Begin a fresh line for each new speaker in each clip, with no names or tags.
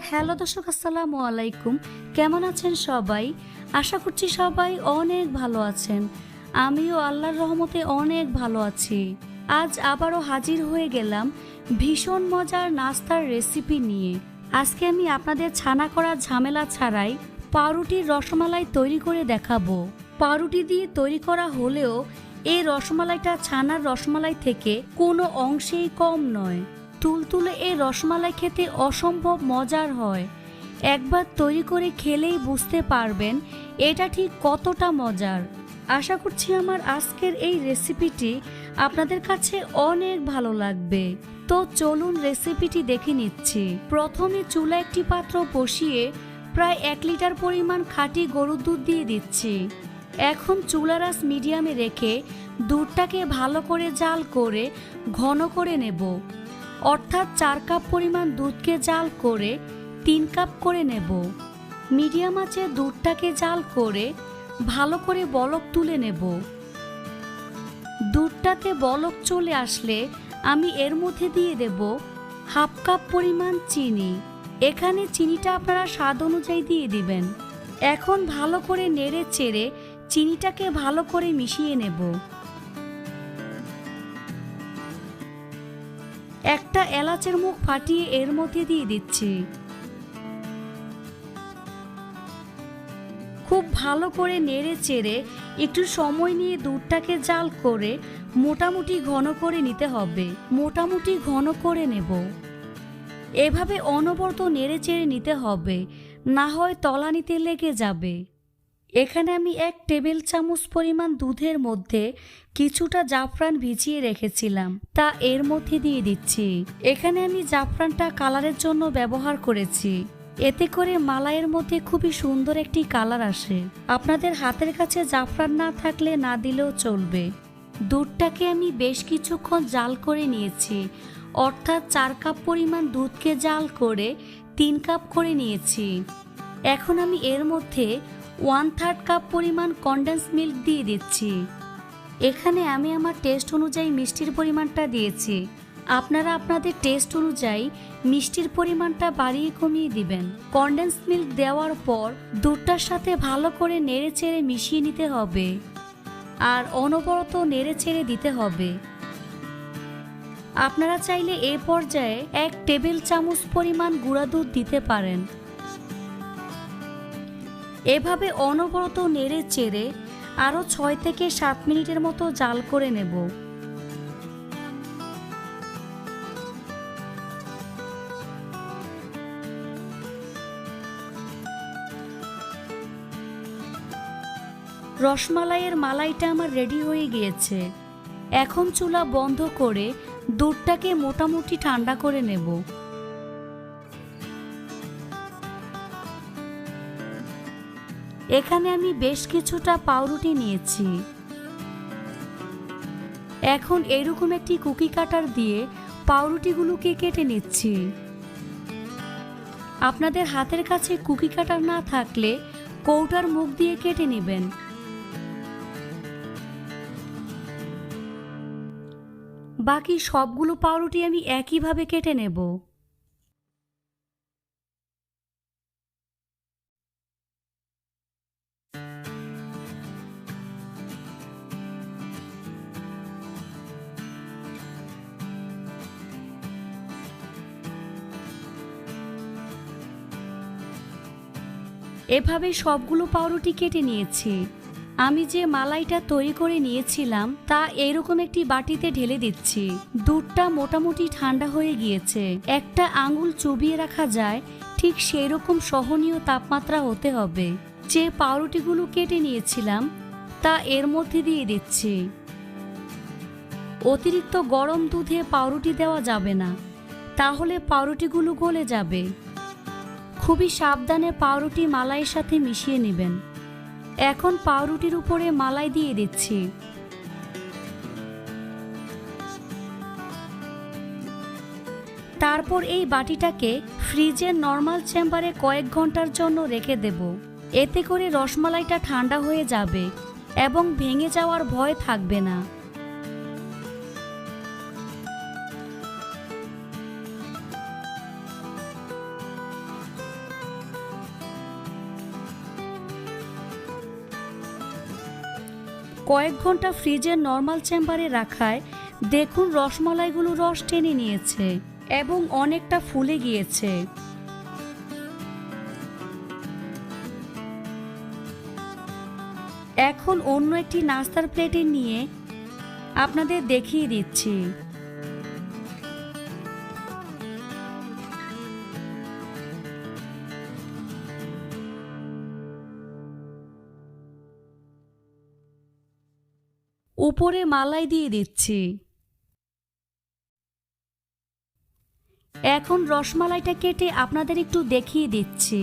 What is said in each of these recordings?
Hello দর্শক, আসসালামু আলাইকুম। কেমন আছেন সবাই? আশা করছি সবাই অনেক ভালো আছেন। আমিও আল্লাহর রহমতে অনেক ভালো আছি। আজ আবারও হাজির হয়ে গেলাম ভীষণ মজার নাস্তার রেসিপি নিয়ে। আজকে আমি আপনাদের ছানা করার ঝামেলা ছাড়াই পাউরুটির রসমালাই তৈরি করে দেখাবো। পাউরুটি দিয়ে তৈরি করা হলেও এই রসমালাইটা ছানার রসমালাই থেকে কোনো অংশেই কম নয়। তুলতুলে এই রসমালাই খেতে অসম্ভব মজার হয়। একবার তৈরি করে খেলেই বুঝতে পারবেন এটা ঠিক কতটা মজার। আশা করছি আমার আজকের এই রেসিপিটি আপনাদের কাছে অনেক ভালো লাগবে। তো চলুন রেসিপিটি দেখে নিচ্ছি। প্রথমে চুলা একটি পাত্র বসিয়ে প্রায় 1 লিটার পরিমাণ খাঁটি গরুর দুধ দিয়ে দিচ্ছি। এখন চুলার আঁচ মিডিয়ামে রেখে দুধটাকে ভালো করে জাল করে ঘন করে নেব। অর্থাৎ 4 কাপ পরিমাণ দুধকে জাল করে 3 কাপ করে নেব। মিডিয়াম আঁচে দুধটাকে জাল করে ভালো করে বলক তুলে নেব। দুধটাতে বলক চলে আসলে আমি এর মধ্যে দিয়ে দেব 1/2 কাপ পরিমাণ চিনি। এখানে চিনিটা আপনারা স্বাদ অনুযায়ী দিয়ে দিবেন। এখন ভালো করে নেড়ে চেড়ে চিনিটাকে ভালো করে মিশিয়ে নেব। একটা এলাচের মুখ ফাটিয়ে এর মধ্যে দিয়ে দিচ্ছি। খুব ভালো করে নেড়ে চেড়ে একটু সময় নিয়ে দুধটাকে জাল করে মোটামুটি ঘন করে নিতে হবে। মোটামুটি ঘন করে নেব। এভাবে অনবরত নেড়ে চেড়ে নিতে হবে, না হয় তলানিতে লেগে যাবে। এখানে আমি 1 টেবিল চামচ পরিমাণ দুধের মধ্যে কিছুটা জাফরান ভিজিয়ে রেখেছিলাম, তা এর মধ্যে দিয়ে দিচ্ছি। এখানে আমি জাফরানটা কালারের জন্য ব্যবহার করেছি। এতে করে মালাইয়ের মধ্যে খুবই সুন্দর একটি কালার আসে। আপনাদের হাতের কাছে জাফরান না থাকলে না দিলেও চলবে। দুধটাকে আমি বেশ কিছুক্ষণ জাল করে নিয়েছি। অর্থাৎ 4 কাপ পরিমাণ দুধকে জাল করে 3 কাপ করে নিয়েছি। এখন আমি এর মধ্যে 1/3 কাপ পরিমাণ কনডেন্স মিল্ক দিয়ে দিচ্ছি। এখানে আমি আমার টেস্ট অনুযায়ী মিষ্টির পরিমাণটা দিয়েছি। আপনারা আপনাদের টেস্ট অনুযায়ী মিষ্টির পরিমাণটা বাড়িয়ে কমিয়ে দিবেন। কনডেন্স মিল্ক দেওয়ার পর দুধটার সাথে ভালো করে নেড়ে চেড়ে মিশিয়ে নিতে হবে আর অনবরত নেড়ে চেড়ে দিতে হবে। আপনারা চাইলে এই পর্যায়ে 1 টেবিল চামচ পরিমাণ গুঁড়া দুধ দিতে পারেন। এভাবে অনবরত নেড়ে চেড়ে আরও 6 থেকে 7 মিনিটের মতো জাল করে নেব। রসমালাইয়ের মালাইটা আমার রেডি হয়ে গিয়েছে। এখন চুলা বন্ধ করে দুধটাকে মোটামুটি ঠান্ডা করে নেব। এখানে আমি বেশ কিছুটা পাউরুটি নিয়েছি। এখন এরকম একটি কুকি কাটার দিয়ে পাউরুটিগুলোকে কেটে নিচ্ছি। আপনাদের হাতের কাছে কুকি কাটার না থাকলে কৌটার মুখ দিয়ে কেটে নেবেন। বাকি সবগুলো পাউরুটি আমি একইভাবে কেটে নেব। এভাবে সবগুলো পাউরুটি কেটে নিয়েছি। আমি যে মালাইটা তৈরি করে নিয়েছিলাম তা এরকম একটি বাটিতে ঢেলে দিচ্ছি। দুধটা মোটামুটি ঠান্ডা হয়ে গিয়েছে। একটা আঙুল চুবিয়ে রাখা যায় ঠিক সেই রকম সহনীয় তাপমাত্রা হতে হবে। যে পাউরুটিগুলো কেটে নিয়েছিলাম তা এর মধ্যে দিয়ে দিচ্ছি। অতিরিক্ত গরম দুধে পাউরুটি দেওয়া যাবে না, তাহলে পাউরুটিগুলো গলে যাবে। খুবই সাবধানে পাউরুটি মালাইয়ের সাথে মিশিয়ে নেবেন। এখন পাউরুটির উপরে মালাই দিয়ে দিচ্ছি। তারপর এই বাটিটাকে ফ্রিজের নরমাল চেম্বারে কয়েক ঘন্টার জন্য রেখে দেব। এতে করে রসমালাইটা ঠান্ডা হয়ে যাবে এবং ভেঙে যাওয়ার ভয় থাকবে না। কয়েক ঘন্টা ফ্রিজের নর্মাল চেম্বারে রাখায় দেখুন রসমালাইগুলো রস টেনে নিয়েছে এবং অনেকটা ফুলে গিয়েছে। এখন অন্য একটি নাস্তার প্লেটে নিয়ে আপনাদের দেখিয়ে দিচ্ছি। উপরে মালাই দিয়ে দিচ্ছি। এখন রসমালাইটা কেটে আপনাদের একটু দেখিয়ে দিচ্ছি।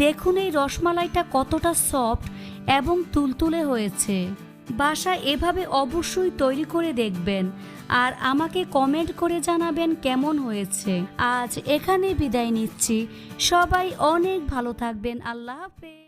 দেখুন এই রসমালাইটা কতটা সফট এবং তুলতুলে হয়েছে। বাসায় এভাবে অবশ্যই তৈরি করে দেখবেন আর আমাকে কমেন্ট করে জানাবেন কেমন হয়েছে। আজ এখানে বিদায় নিচ্ছি। সবাই অনেক ভালো থাকবেন। আল্লাহ হাফেজ।